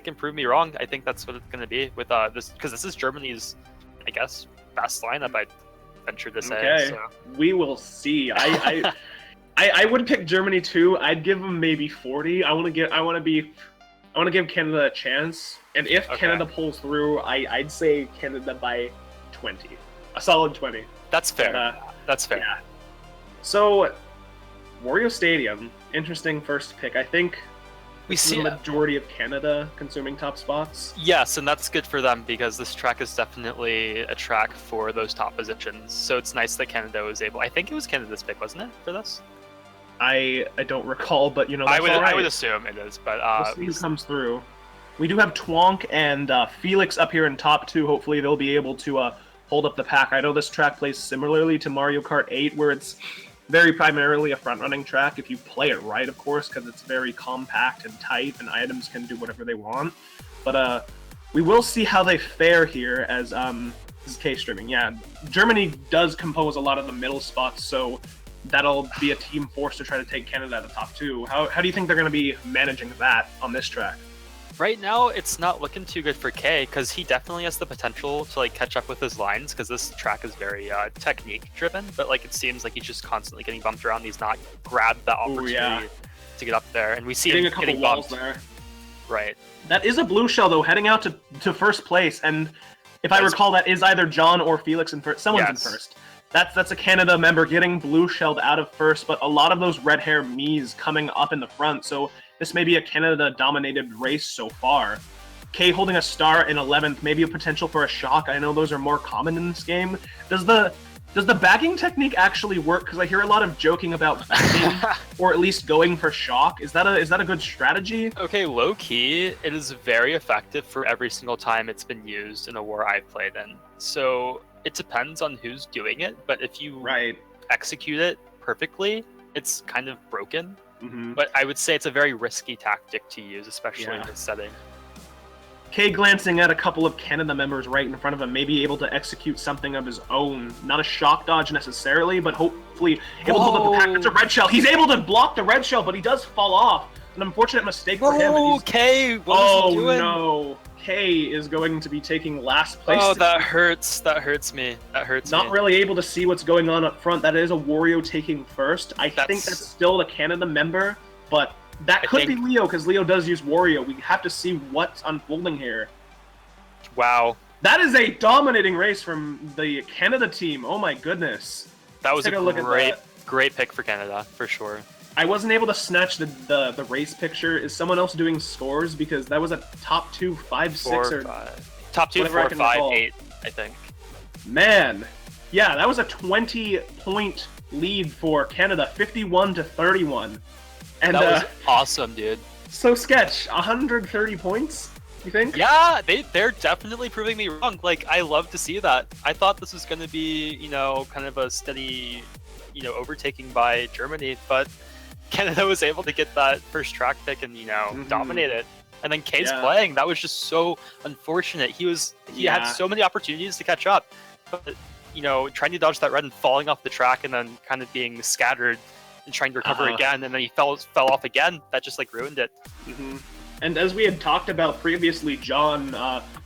can prove me wrong. I think that's what it's going to be with this, because this is Germany's, I guess, best lineup. I'd venture to say. Okay, So. we will see. I would pick Germany too. I'd give them maybe 40. I want to give Canada a chance. And if Canada pulls through, I'd say Canada by 20, a solid 20. That's fair. That's fair. Yeah. So, Wario Stadium, interesting first pick. I think we see the majority of Canada consuming top spots. Yes, and that's good for them because this track is definitely a track for those top positions. So it's nice that Canada was able. I think it was Canada's pick, wasn't it, for this? I don't recall, but that's I all right. would assume it is, but we'll see who comes through. We do have Twonk and Felix up here in top 2. Hopefully they'll be able to hold up the pack. I know this track plays similarly to Mario Kart 8, where it's very primarily a front-running track if you play it right, of course, because it's very compact and tight, and items can do whatever they want. But we will see how they fare here as this is K-streaming. Yeah, Germany does compose a lot of the middle spots, so that'll be a team force to try to take Canada at the top 2. How do you think they're going to be managing that on this track? Right now, it's not looking too good for K, because he definitely has the potential to catch up with his lines, because this track is very technique-driven, but it seems like he's just constantly getting bumped around. He's not grabbed that opportunity to get up there, and we see him getting bumped. There. Right. That is a blue shell, though, heading out to first place, and if I recall, that is either John or Felix in first. Someone's in first. That's a Canada member getting blue shelled out of first, but a lot of those red hair Miis coming up in the front, so this may be a Canada-dominated race so far. K holding a star in 11th, maybe a potential for a shock. I know those are more common in this game. Does the bagging technique actually work? Because I hear a lot of joking about bagging, or at least going for shock. Is that a good strategy? Okay, low key, it is very effective for every single time it's been used in a war I've played in. So it depends on who's doing it, but if you execute it perfectly, it's kind of broken. Mm-hmm. But I would say it's a very risky tactic to use, especially in this setting. K glancing at a couple of Canada members right in front of him, maybe able to execute something of his own. Not a shock dodge necessarily, but hopefully able to hold up the pack. It's a red shell. He's able to block the red shell, but he does fall off. An unfortunate mistake for him. Oh, K! What is he doing? No. K is going to be taking last place. Oh, that hurts. That hurts me. That hurts me. Not really able to see what's going on up front. That is a Wario taking first. I think that's still the Canada member, but that could be Leo, because Leo does use Wario. We have to see what's unfolding here. Wow. That is a dominating race from the Canada team. Oh my goodness. That was great pick for Canada, for sure. I wasn't able to snatch the race picture. Is someone else doing scores? Because that was a top 2, 5, 6, or top 2, 4, 5, 8, I think. Man, yeah, that was a 20-point lead for Canada, 51-31. And that was awesome, dude. So Sketch, 130 points, you think? Yeah, they're definitely proving me wrong. I love to see that. I thought this was going to be, kind of a steady, overtaking by Germany, but Canada was able to get that first track pick and, dominate it. And then K's playing. That was just so unfortunate. He had so many opportunities to catch up, but, trying to dodge that red and falling off the track and then kind of being scattered and trying to recover again, and then he fell off again. That just ruined it. And as we had talked about previously, John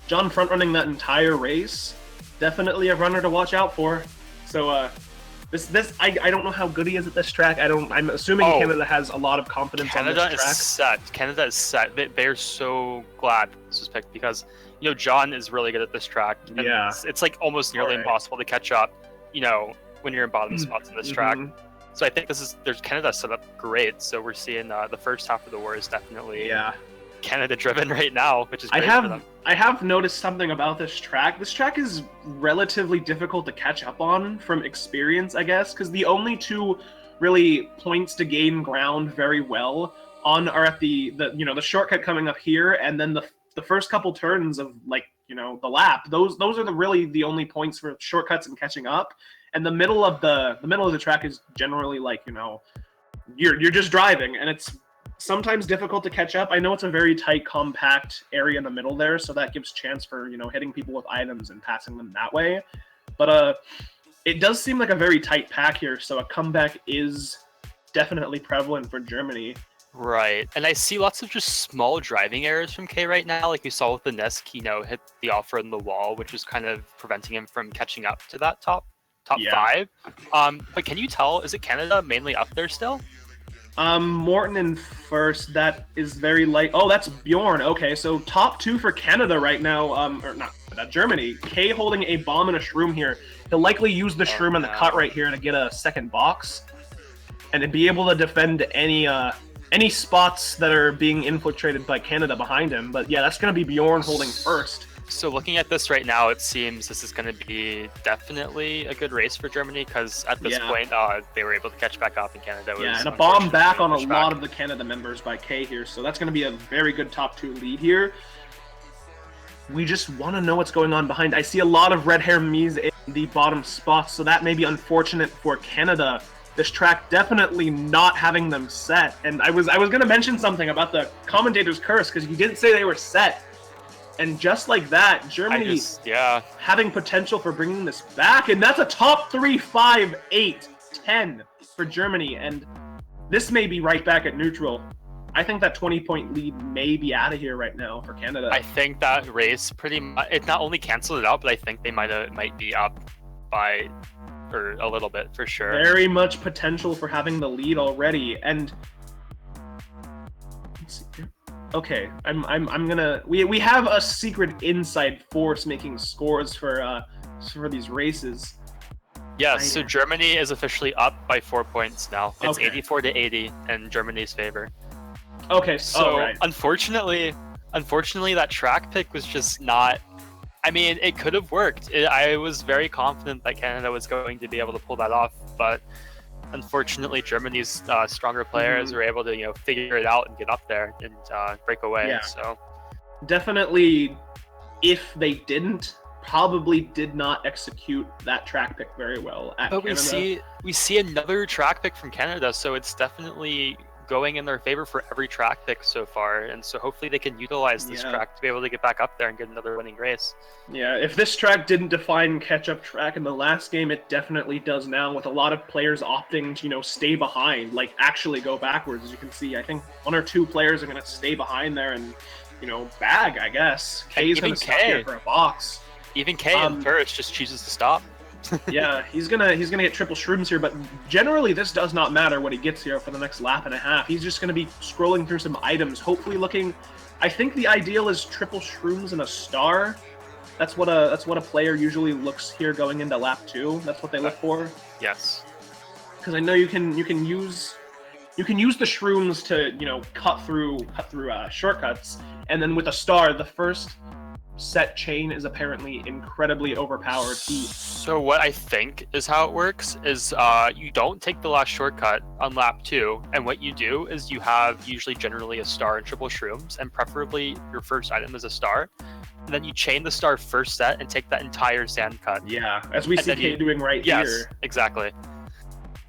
front running that entire race, definitely a runner to watch out for. So I don't know how good he is at this track. I'm assuming Canada has a lot of confidence on this track. Canada is set. They're so glad this was picked because John is really good at this track. And it's almost nearly impossible to catch up. When you're in bottom spots in this track. So I think there's Canada set up great. So we're seeing the first half of the war is definitely Canada driven right now, which is great for them. I have noticed something about this track. This track is relatively difficult to catch up on from experience, I guess, because the only two really points to gain ground very well on are at the shortcut coming up here, and then the first couple turns of the lap. Those are the only points for shortcuts and catching up. And the middle of the track is generally you're just driving, and it's sometimes difficult to catch up. I know it's a very tight, compact area in the middle there, so that gives chance for hitting people with items and passing them that way. But it does seem like a very tight pack here, so a comeback is definitely prevalent for Germany. Right, and I see lots of just small driving errors from K right now, like we saw with the Nisk, hit the off-road in the wall, which is kind of preventing him from catching up to that top Yeah. five. But can you tell, is it Canada mainly up there still? Morton in first. That is very light. Oh, that's Bjorn. Okay, so top 2 for Canada right now. Or not Germany. K holding a bomb and a shroom here. He'll likely use the shroom and the cut right here to get a second box, and to be able to defend any spots that are being infiltrated by Canada behind him. But yeah, that's going to be Bjorn holding first. So looking at this right now, it seems this is going to be definitely a good race for Germany, because at this point, they were able to catch back up, and Canada was... Yeah, and a bomb back on a lot of the Canada members by K here, so that's going to be a very good top 2 lead here. We just want to know what's going on behind. I see a lot of red hair Mies in the bottom spots, so that may be unfortunate for Canada. This track definitely not having them set. And I was going to mention something about the commentator's curse, because you didn't say they were set. And just like that, Germany having potential for bringing this back. And that's a top 3, 5, 8, 10 for Germany. And this may be right back at neutral. I think that 20-point lead may be out of here right now for Canada. I think that race pretty much, it not only canceled it out, but I think they might be up by a little bit for sure. Very much potential for having the lead already. And let's see here. Okay, I'm gonna we have a secret inside force making scores for these races. Yes, so Germany is officially up by 4 points now. It's 84-80 in Germany's favor. Okay, so unfortunately that track pick was just not. I mean, it could have worked. I was very confident that Canada was going to be able to pull that off, but unfortunately, Germany's stronger players were able to, figure it out and get up there and break away. Yeah. So definitely, if they didn't, probably did not execute that track pick very well at Canada. But we see another track pick from Canada, so it's definitely going in their favor for every track pick so far, and so hopefully they can utilize this track to be able to get back up there and get another winning race. Yeah, if this track didn't define catch-up track in the last game, it definitely does now, with a lot of players opting to, stay behind, like actually go backwards. As you can see, I think 1 or 2 players are going to stay behind there and, bag, I guess. K's going to stop here for a box. Even K in first just chooses to stop. Yeah, he's gonna get triple shrooms here, but generally this does not matter what he gets here for the next lap and a half. He's just gonna be scrolling through some items, hopefully looking. I think the ideal is triple shrooms and a star. That's what a player usually looks here going into lap 2. That's what they look for. Yes. Because I know you can use the shrooms to cut through shortcuts, and then with a star, the first set chain is apparently incredibly overpowered. So what I think is how it works is you don't take the last shortcut on lap 2, and what you do is you have usually generally a star and triple shrooms, and preferably your first item is a star, and then you chain the star first set and take that entire sand cut. Yeah, as we see Kate doing right here. Yes, exactly.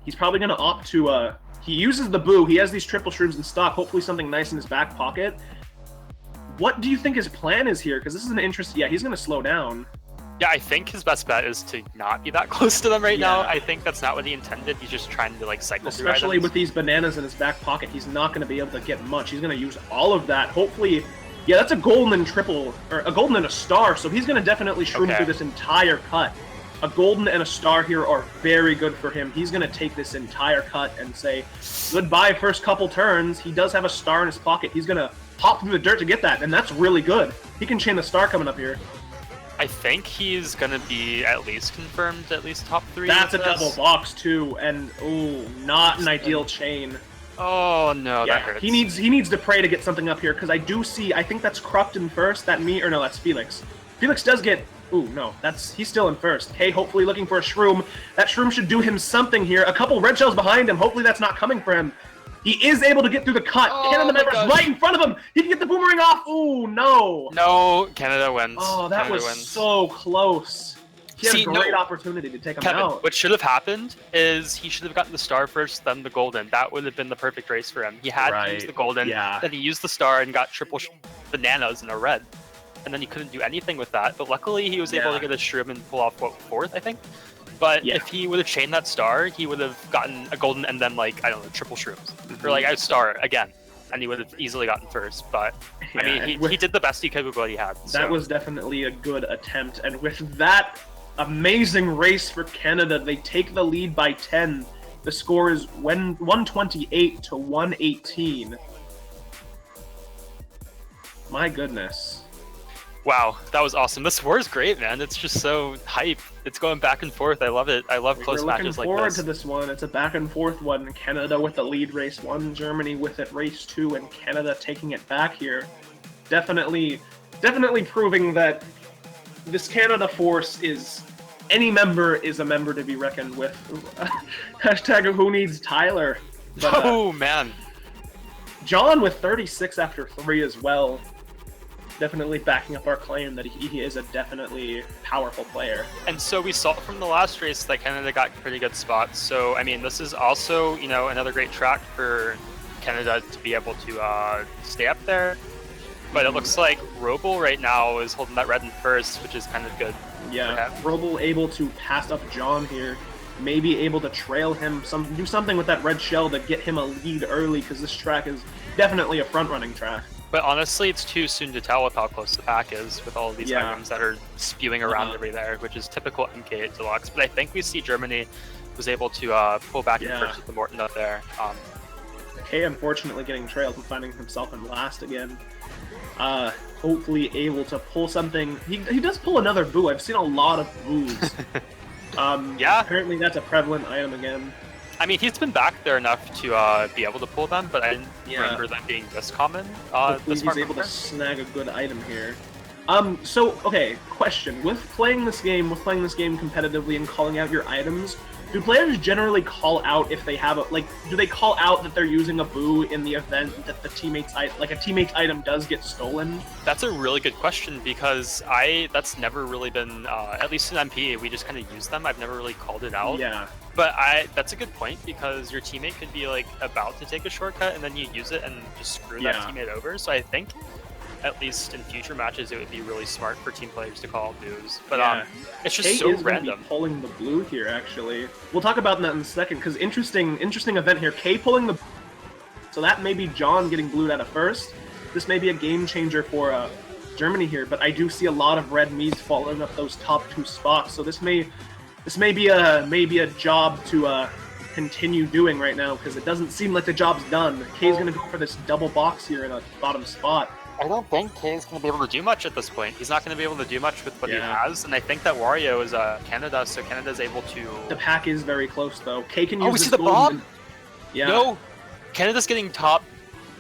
He's probably going to opt to he uses the boo. He has these triple shrooms in stock, hopefully something nice in his back pocket. What do you think his plan is here? Because this is an interesting... Yeah, he's going to slow down. Yeah, I think his best bet is to not be that close to them right now. I think that's not what he intended. He's just trying to cycle through items. Especially with these bananas in his back pocket, he's not going to be able to get much. He's going to use all of that. Hopefully... Yeah, that's a golden and triple... Or a golden and a star, so he's going to definitely shroom through this entire cut. A golden and a star here are very good for him. He's going to take this entire cut and say, goodbye first couple turns. He does have a star in his pocket. He's going to hop through the dirt to get that, and that's really good. He can chain the star coming up here. I think he's going to be at least confirmed, at least top 3. That's a double box, too, and, ooh, not an ideal chain. Oh, no, that hurts. He needs to pray to get something up here, because I do see, I think that's Krupt in first, that's Felix. Felix does get... Ooh, no, he's still in first. K hopefully looking for a shroom. That shroom should do him something here. A couple red shells behind him. Hopefully that's not coming for him. He is able to get through the cut. Canada members right in front of him. He can get the boomerang off. Ooh, no. No, Canada wins. Oh, that was so close. He had a great opportunity to take him out. What should have happened is he should have gotten the star first, then the golden. That would have been the perfect race for him. He had to use the golden, then he used the star and got triple bananas in a red. And then he couldn't do anything with that. But luckily, he was able to get a shroom and pull off, fourth, I think? But if he would have chained that star, he would have gotten a golden and then, I don't know, triple shrooms. Or, a star again. and he would have easily gotten first. But Yeah, I mean, he did the best he could with what he had. So. That was definitely a good attempt, and with that amazing race for Canada, they take the lead by 10. The score is 128 to 118. My goodness. Wow, that was awesome. This war is great, man. It's just so hype. It's going back and forth. I love it. I love close matches like this. We're looking forward to this one. It's a back and forth one. Canada with the lead race 1, Germany with it race 2, and Canada taking it back here. Definitely proving that this Canada force is... Any member is a member to be reckoned with. Hashtag who needs Tyler. But, oh, man. John with 36 after 3 as well. Definitely backing up our claim that he is a definitely powerful player. And so we saw from the last race that Canada got pretty good spots. So, I mean, this is also, you know, another great track for Canada to be able to stay up there. But it looks like Roble right now is holding that red in first, which is kind of good. Yeah, Roble able to pass up John here. Maybe able to trail him, do something with that red shell to get him a lead early, because this track is definitely a front-running track. But honestly, it's too soon to tell with how close the pack is, with all of these items that are spewing around everywhere, which is typical MK8 Deluxe. But I think we see Germany was able to pull back in first with the Morton up there. Kay unfortunately getting trailed and finding himself in last again. Hopefully able to pull something. He does pull another boo. I've seen a lot of boos. Yeah. Apparently that's a prevalent item again. I mean, he's been back there enough to be able to pull them, but I didn't remember them being this common. Hopefully he's able to snag a good item here. So, okay, question. With playing this game competitively and calling out your items, do players generally call out if they have do they call out that they're using a boo in the event that the teammate's item does get stolen? That's a really good question, because that's never really been, at least in MP, we just kind of use them. I've never really called it out. Yeah. But that's a good point, because your teammate could be like about to take a shortcut and then you use it and just screw that teammate over. So I think at least in future matches, it would be really smart for team players to call boos. But it's just so random. Be pulling the blue here, actually. We'll talk about that in a second, because interesting event here. K pulling the... So that may be John getting blued out of first. This may be a game changer for Germany here, but I do see a lot of red meads following up those top 2 spots. So this may be a job to continue doing right now, because it doesn't seem like the job's done. K's going to go for this double box here in a bottom spot. I don't think Kay's going to be able to do much at this point. He's not going to be able to do much with what he has, and I think that Wario is Canada, so Canada's able to... The pack is very close, though. Kay can use we see the bomb? Yeah. No! Canada's getting top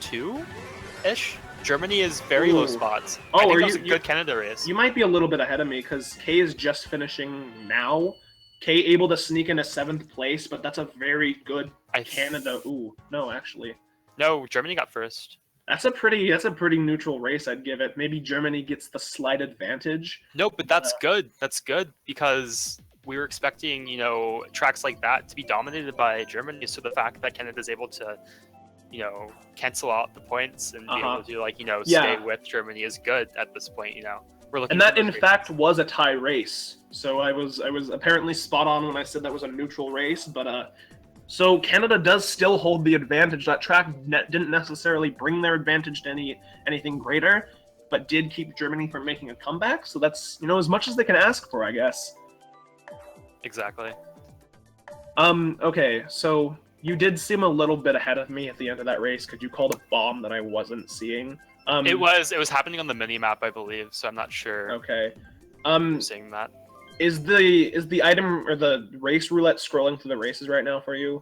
2-ish? Germany is very low spots. I think that was a good Canada race. You might be a little bit ahead of me, because Kay is just finishing now. Kay able to sneak into 7th place, but that's a very good Canada... Ooh, no, actually. No, Germany got first. That's a pretty neutral race, I'd give it. Maybe Germany gets the slight advantage. No, but that's good. That's good, because we were expecting, you know, tracks like that to be dominated by Germany. So the fact that Canada's able to, you know, cancel out the points and be able to, like, you know, stay with Germany is good at this point. You know, we're looking. And that, in fact, was a tie race. So I was apparently spot on when I said that was a neutral race, but so Canada does still hold the advantage. That track didn't necessarily bring their advantage to anything greater, but did keep Germany from making a comeback. So that's, you know, as much as they can ask for, I guess. Exactly. Okay, so you did seem a little bit ahead of me at the end of that race. Could you call the bomb that I wasn't seeing? It was happening on the mini map, I believe. So I'm not sure. Okay. I'm seeing that. Is the item or the race roulette scrolling through the races right now for you?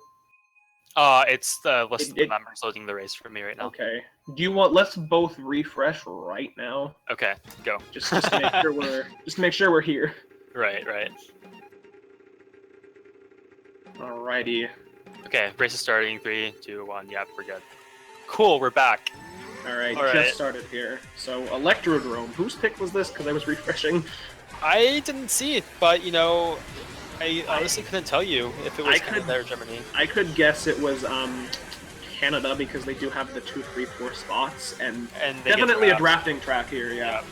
It's the list of the members loading the race for me right now. Okay. Do you want? Let's both refresh right now. Okay, go. Just to make sure we're here. Right. Alrighty. Okay, race is starting. 3, 2, 1. Yep, we're good. Cool, we're back. Alright, just started here. So Electrodrome. Whose pick was this? Because I was refreshing. I didn't see it, but, you know, I honestly couldn't tell you if it was Canada or Germany. I could guess it was Canada, because they do have the 2, 3, 4 spots, and definitely a drafting track here, yeah.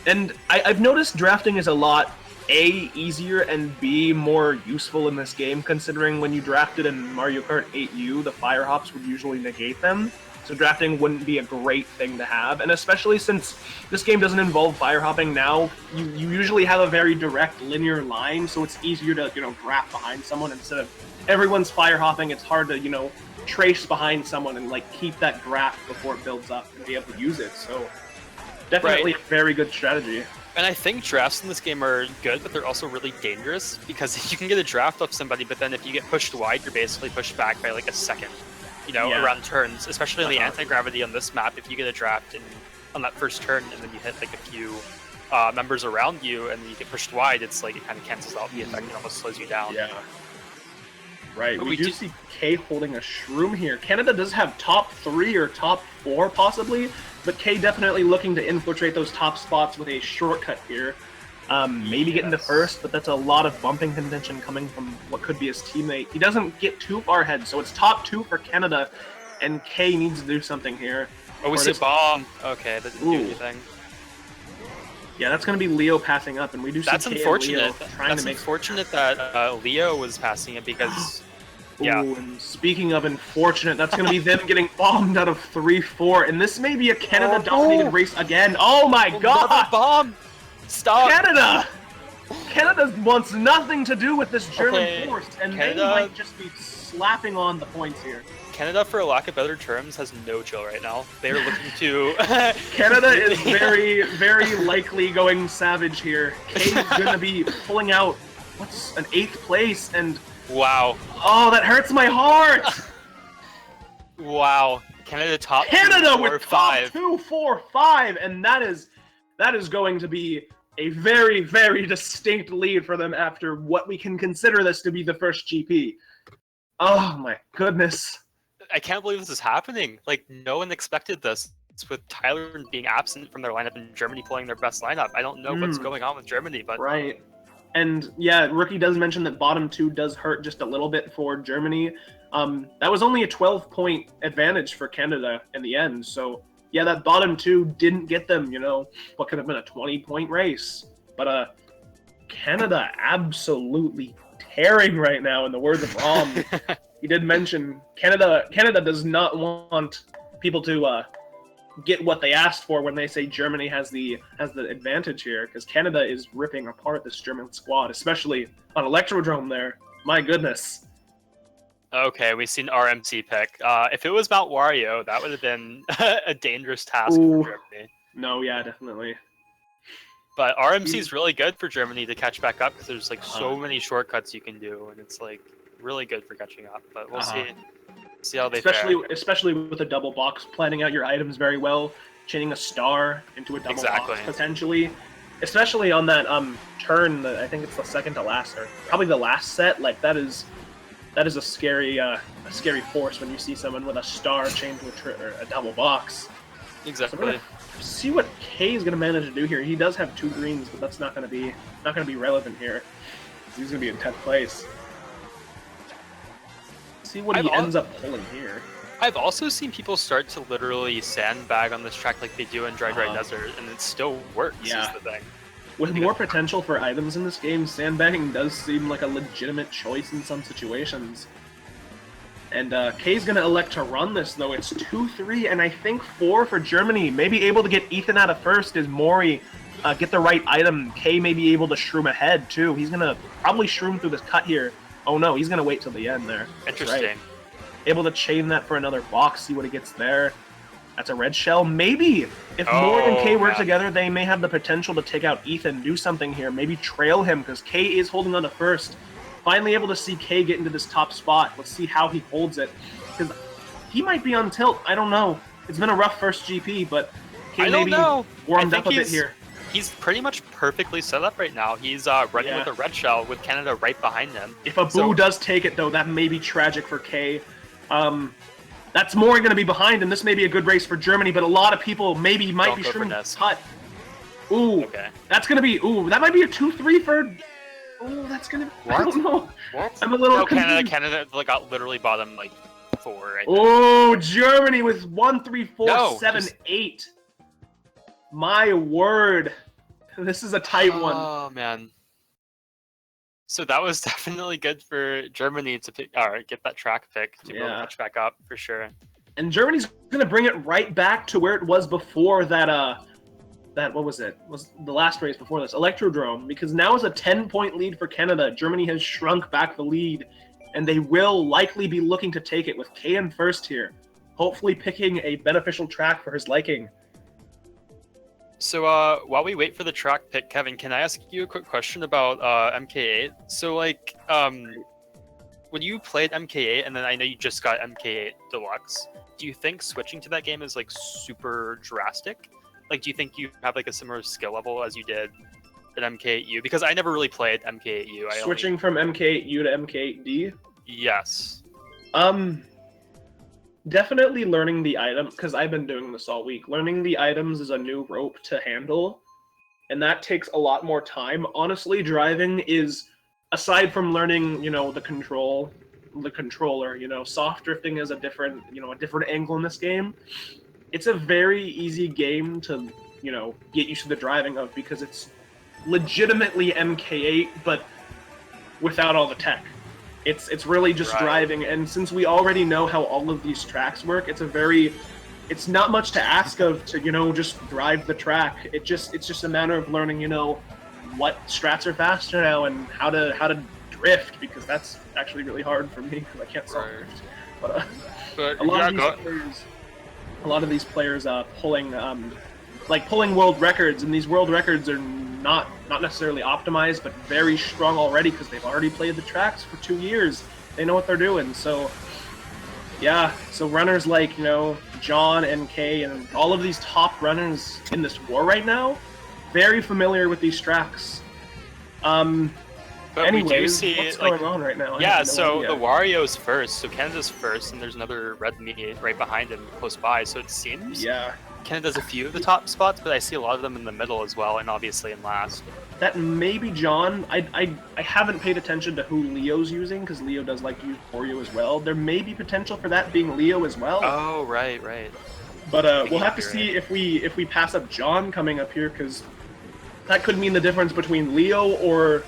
And I've noticed drafting is a lot, A, easier, and B, more useful in this game, considering when you drafted in Mario Kart 8U, the fire hops would usually negate them. So drafting wouldn't be a great thing to have, and especially since this game doesn't involve fire hopping now, you usually have a very direct linear line, so it's easier to, draft behind someone instead of everyone's fire hopping. It's hard to, trace behind someone and like keep that draft before it builds up and be able to use it. So definitely a very good strategy. And I think drafts in this game are good, but they're also really dangerous because you can get a draft off somebody, but then if you get pushed wide, you're basically pushed back by like a second. Around turns, especially on the anti-gravity on this map. If you get a draft on that first turn and then you hit like a few members around you and then you get pushed wide, it's like it kind of cancels out the effect and almost slows you down. Yeah. Right, but we do see K holding a Shroom here. Canada does have top 3 or top 4 possibly, but K definitely looking to infiltrate those top spots with a shortcut here. Maybe getting to first, but that's a lot of bumping contention coming from what could be his teammate. He doesn't get too far ahead, so it's top 2 for Canada, and K needs to do something here. Oh, we see a bomb. Okay, that didn't do anything. Yeah, that's going to be Leo passing up, and we do see That's K unfortunate. And Leo trying to make... unfortunate that Leo was passing it because... Yeah. Ooh, and speaking of unfortunate, that's going to be them getting bombed out of 3-4, and this may be a Canada-dominated race again. Oh my god! Another bomb! Stop! Canada! Canada wants nothing to do with this German force, and they might just be slapping on the points here. Canada, for lack of better terms, has no chill right now. They're looking to... Canada is very, very likely going savage here. K's gonna be pulling out, what's an 8th place, and... Wow. Oh, that hurts my heart! Wow. Canada top Canada 2, 4, with 5. top 2, 4, 5, and that is going to be a very, very distinct lead for them after what we can consider this to be the first GP. Oh my goodness. I can't believe this is happening. Like, no one expected this. It's with Tyler being absent from their lineup and Germany pulling their best lineup. I don't know what's going on with Germany, but... Right. And yeah, Rookie does mention that bottom 2 does hurt just a little bit for Germany. That was only a 12-point advantage for Canada in the end. So yeah, that bottom 2 didn't get them, what could have been a 20-point race. But Canada absolutely tearing right now, in the words of Rom. He did mention Canada does not want people to get what they asked for when they say Germany has the advantage here, because Canada is ripping apart this German squad, especially on Electrodrome there. My goodness. Okay, we've seen RMT pick. If it was Mount Wario, that would have been a dangerous task Ooh. for Germany. No, yeah, definitely. But RMC is really good for Germany to catch back up because there's like so many shortcuts you can do, and it's like really good for catching up. But we'll see how they fare. Especially with a double box, planning out your items very well, chaining a star into a double box potentially. Especially on that turn, I think it's the second to last, or probably the last set. Like that is a scary force when you see someone with a star chained to a double box. Exactly. So we're gonna see what K is gonna manage to do here. He does have 2 greens, but that's not gonna be relevant here. He's gonna be in 10th place. See what he ends up pulling here. I've also seen people start to literally sandbag on this track like they do in Dry Desert, and it still works. Yeah. Is the thing. With more potential for items in this game, sandbagging does seem like a legitimate choice in some situations. And K's going to elect to run this, though. It's 2-3, and I think 4 for Germany. Maybe able to get Ethan out of first as Mori get the right item. K may be able to shroom ahead, too. He's going to probably shroom through this cut here. Oh, no, he's going to wait till the end there. Interesting. Right. Able to chain that for another box, see what he gets there. That's a red shell. Maybe if Mori and K work together, they may have the potential to take out Ethan, do something here. Maybe trail him, because K is holding on to first. Finally able to see K get into this top spot. Let's see how he holds it, because he might be on tilt. I don't know. It's been a rough first GP, but K maybe warmed up a bit here. He's pretty much perfectly set up right now. He's running with a red shell with Canada right behind him. If a Boo does take it, though, that may be tragic for K. That's Mori going to be behind, and this may be a good race for Germany, but a lot of people might be shrooming cut. Ooh, that's going to be, that might be a 2-3 for... Oh, that's gonna. What? I don't know. What? I'm a little confused. Canada got literally bottom like 4. I think. Oh, Germany with 1, 3, 4, 7, 8. My word, this is a tight one. Oh man. So that was definitely good for Germany to pick, or get that track pick to be able to catch back up for sure. And Germany's going to bring it right back to where it was before that, what was it? Was the last race before this? Electrodrome, because now it's a 10-point lead for Canada. Germany has shrunk back the lead, and they will likely be looking to take it with K in first here, hopefully picking a beneficial track for his liking. So while we wait for the track pick, Kevin, can I ask you a quick question about MK8? So like, when you played MK8, and then I know you just got MK8 Deluxe, do you think switching to that game is like super drastic? Like, do you think you have like a similar skill level as you did at MK8U? Because I never really played MK8U. Switching from MK8U to MK8D? Yes. Definitely learning the item, because I've been doing this all week. Learning the items is a new rope to handle, and that takes a lot more time. Honestly, driving is, aside from learning, you know, the controller, you know, soft drifting is a different, you know, a different angle in this game. It's a very easy game to, you know, get used to the driving of, because it's legitimately MK8, but without all the tech. It's really just driving, and since we already know how all of these tracks work, it's not much to ask of to, you know, just drive the track. It's just a matter of learning, you know, what strats are faster now and how to drift, because that's actually really hard for me because I can't soft drift. But a lot of these players pulling world records, and these world records are not necessarily optimized, but very strong already because they've already played the tracks for 2 years. They know what they're doing. So yeah, so runners like, you know, John and Kay and all of these top runners in this war right now, very familiar with these tracks. But anyways, we do see, what's like, going on right now? Yeah, so the Wario's first, so Canada's first, and there's another red meat right behind him, close by. So it seems Canada's a few of the top spots, but I see a lot of them in the middle as well, and obviously in last. That may be John. I haven't paid attention to who Leo's using, because Leo does like to use Wario as well. There may be potential for that being Leo as well. Oh, right. But we'll have to see if we pass up John coming up here, because that could mean the difference between Leo or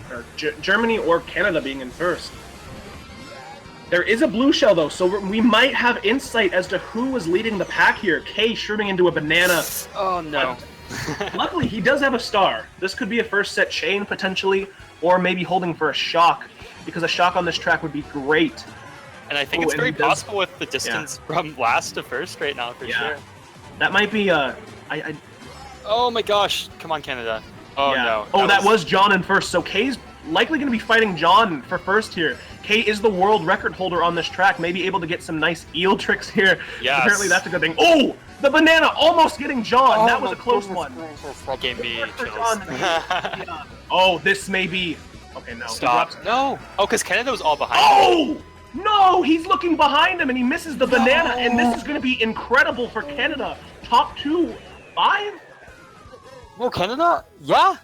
Germany or Canada being in first. There is a blue shell, though, so we might have insight as to who was leading the pack here. K shrooming into a banana. Oh, no. Luckily, he does have a star. This could be a first set chain, potentially, or maybe holding for a shock, because a shock on this track would be great. And I think it's very possible with the distance from last to first right now, for sure. That might be, Oh my gosh, come on, Canada. Oh, no. Oh, that was John in first, so K's likely going to be fighting John for first here. K is the world record holder on this track, maybe able to get some nice eel tricks here. Yes. Apparently that's a good thing. Oh! The banana almost getting John! Oh, that was a close one. That gave me chills. Oh, this may be... Okay, no. Stop. No! Oh, because Canada was all behind him. No! He's looking behind him and he misses the banana, and this is going to be incredible for Canada. Top 2, 5? Well, Canada? Yeah!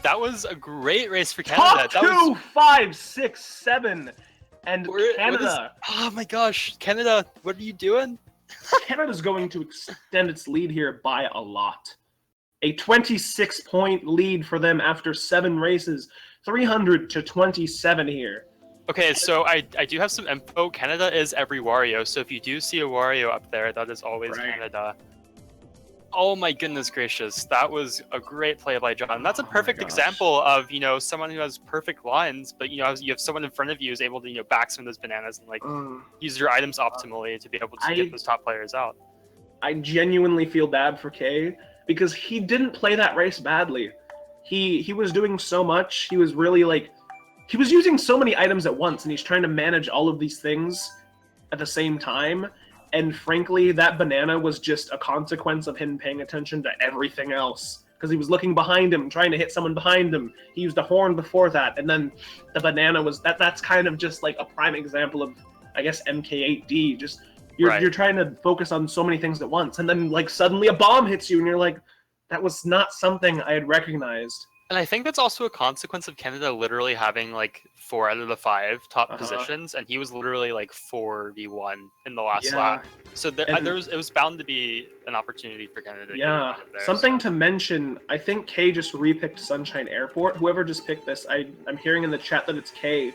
That was a great race for Canada. Top 2, 5, 6, 7. And Canada... Oh my gosh, Canada, what are you doing? Canada's going to extend its lead here by a lot. A 26-point lead for them after 7 races. 300 to 27 here. Okay, so I do have some info. Canada is every Wario, so if you do see a Wario up there, that is always Canada. Oh my goodness gracious, that was a great play by John. That's a perfect example of, you know, someone who has perfect lines, but, you know, you have someone in front of you who's able to, you know, backspin those bananas and, like, use your items optimally to be able to get those top players out. I genuinely feel bad for Kay, because he didn't play that race badly. He was doing so much. He was really, like, he was using so many items at once, and he's trying to manage all of these things at the same time. And frankly, that banana was just a consequence of him paying attention to everything else. Because he was looking behind him, trying to hit someone behind him. He used a horn before that, and then the banana was... That's kind of just like a prime example of, I guess, MK8D. Just, you're trying to focus on so many things at once, and then, like, suddenly a bomb hits you, and you're like, that was not something I had recognized. And I think that's also a consequence of Canada literally having, like, 4 out of the 5 top positions, and he was literally, like, 4v1 in the last lap. So it was bound to be an opportunity for Canada to get there, something to mention, I think Kay just repicked Sunshine Airport. Whoever just picked this, I'm hearing in the chat that it's Kay.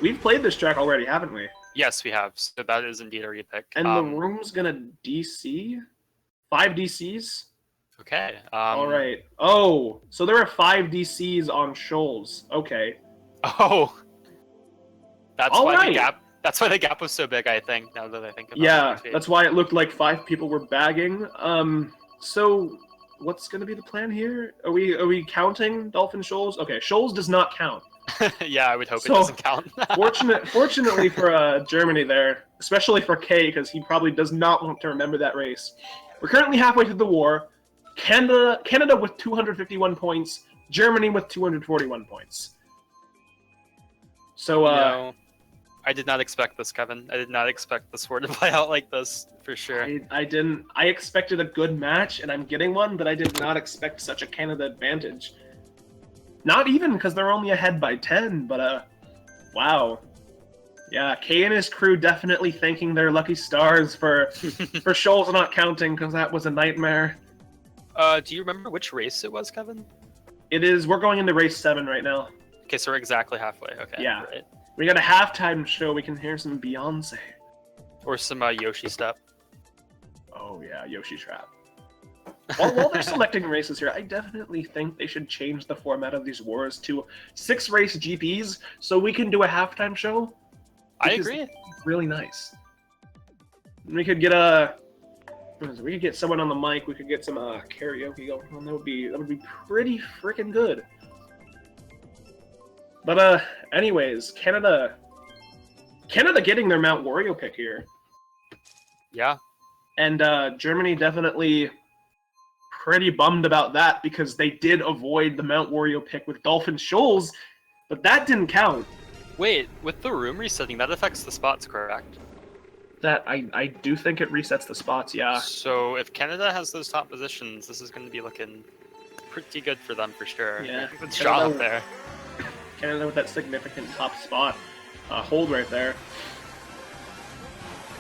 We've played this track already, haven't we? Yes, we have. So that is indeed our pick. And the room's gonna DC? 5 DCs? Okay. Alright. Oh, so there are 5 DCs on Shoals. Okay. Oh, that's All why right. the gap. That's why the gap was so big. I think now that I think about Yeah, it. that's why it looked like 5 people were bagging. So what's gonna be the plan here? Are we counting Dolphin Shoals? Okay, Shoals does not count. Yeah, I would hope it So, doesn't count. Fortunately for Germany there, especially for Kay, because he probably does not want to remember that race. We're currently halfway through the war. Canada with 251 points, Germany with 241 points. So, I did not expect this, Kevin. I did not expect this war to play out like this, for sure. I didn't. I expected a good match, and I'm getting one, but I did not expect such a Canada advantage. Not even because they're only ahead by 10, but wow. Yeah, Kay and his crew definitely thanking their lucky stars for Shoals not counting, because that was a nightmare. Do you remember which race it was, Kevin? It is. We're going into race 7 right now. Okay, so we're exactly halfway. Okay. Yeah. Right. We got a halftime show. We can hear some Beyonce. Or some Yoshi step. Oh yeah, Yoshi Trap. While they're selecting races here, I definitely think they should change the format of these wars to 6 race GPs so we can do a halftime show. I agree. It's really nice. We could get someone on the mic. We could get some karaoke going on. That would be pretty freaking good. But anyways, Canada getting their Mount Wario pick here. Yeah. And Germany definitely pretty bummed about that because they did avoid the Mount Wario pick with Dolphin Shoals, but that didn't count. Wait, with the room resetting, that affects the spots, correct? That I do think it resets the spots, yeah. So if Canada has those top positions, this is going to be looking pretty good for them for sure. Yeah. Good shot up there. Canada with that significant top spot hold right there.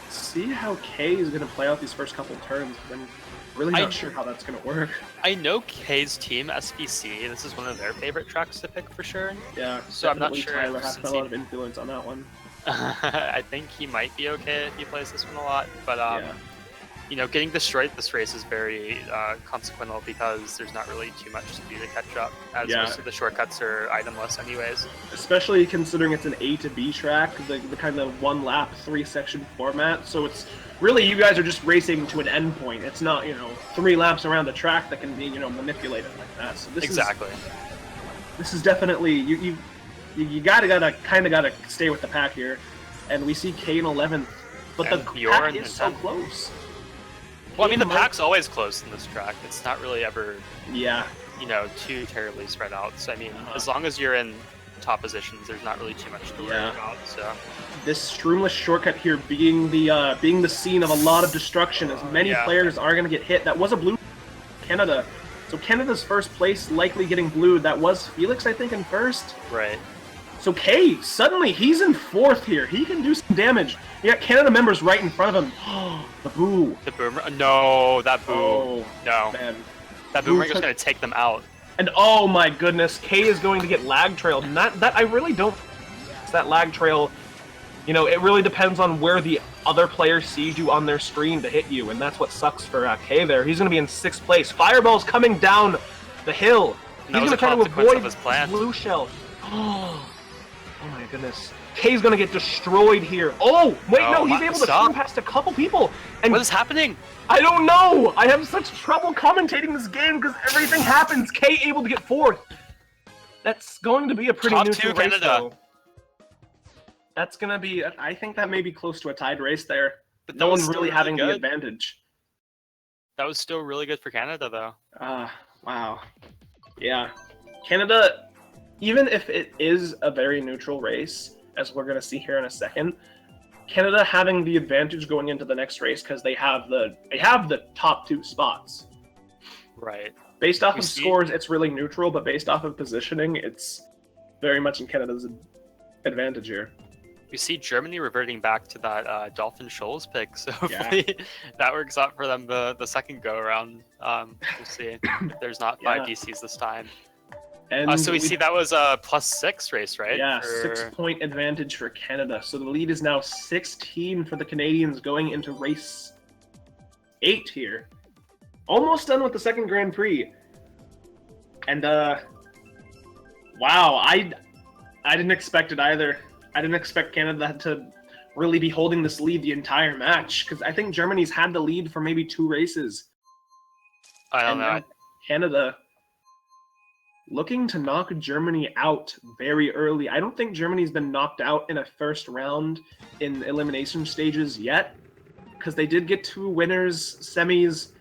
See how Kay is going to play out these first couple turns. I'm really not sure how that's going to work. I know Kay's team, SBC, this is one of their favorite tracks to pick for sure. Yeah, so I'm not sure. Tyler has a lot of influence on that one. I think he might be okay if he plays this one a lot, but Yeah. you know, getting destroyed this race is very consequential because there's not really too much to do to catch up, as most of the shortcuts are itemless anyways. Especially considering it's an A to B track, the kind of 1 lap, 3 section format, so it's really you guys are just racing to an end point. It's not, 3 laps around the track that can be, manipulated like that. So this is definitely you gotta stay with the pack here, and we see K in 11th, but the pack is so close. Well, I mean, the pack's always close in this track. It's not really ever, yeah, too terribly spread out. So I mean, as long as you're in top positions, there's not really too much to worry about. So this Stroomless shortcut here being the scene of a lot of destruction, as many players are gonna get hit. That was a blue Canada. So Canada's first place likely getting blued. That was Felix, I think, in first. Right. So Kay, suddenly he's in 4th here. He can do some damage. You got Canada members right in front of him. The boo. The boomer. No, that boo. Oh, no. Man. That boomerang is going to take them out. And oh my goodness, Kay is going to get lag trailed. And that I really don't. That lag trail, it really depends on where the other player sees you on their screen to hit you, and that's what sucks for Kay there. He's going to be in 6th place. Fireball's coming down the hill. He's going to try to avoid his plan. Blue shell. Oh my goodness. Kay's going to get destroyed here. Oh, wait, no, he's able to shoot past a couple people. And what is happening? I don't know. I have such trouble commentating this game because everything happens. Kay able to get 4th. That's going to be a pretty neutral race, though. That's going to be, I think that may be close to a tied race there. But no one really having the advantage. That was still really good for Canada, though. Wow. Yeah. Canada, even if it is a very neutral race, as we're going to see here in a second, Canada having the advantage going into the next race because they have the top 2 spots. Right. Based off of scores, it's really neutral, but based off of positioning, it's very much in Canada's advantage here. You see Germany reverting back to that Dolphin Shoals pick, so hopefully that works out for them the second go around. We'll see if there's not 5 DCs this time. And So we see that was a +6 race, right? Yeah, 6-point advantage for Canada. So the lead is now 16 for the Canadians going into race 8 here. Almost done with the second Grand Prix. And wow, I didn't expect it either. I didn't expect Canada to really be holding this lead the entire match, because I think Germany's had the lead for maybe 2 races. I don't know. Canada looking to knock Germany out very early. I don't think Germany's been knocked out in a first round in elimination stages yet, because they did get 2 winners, semis,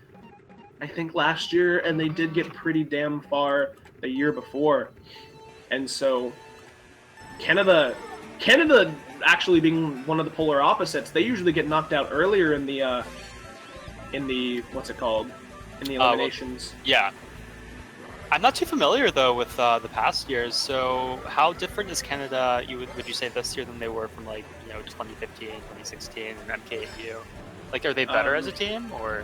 I think last year, and they did get pretty damn far the year before. And so Canada actually being one of the polar opposites, they usually get knocked out earlier in the what's it called? In the eliminations. Yeah. I'm not too familiar though with the past years. So how different is Canada? Would you say this year than they were from 2015, 2016, and MK8? Like, are they better as a team, or?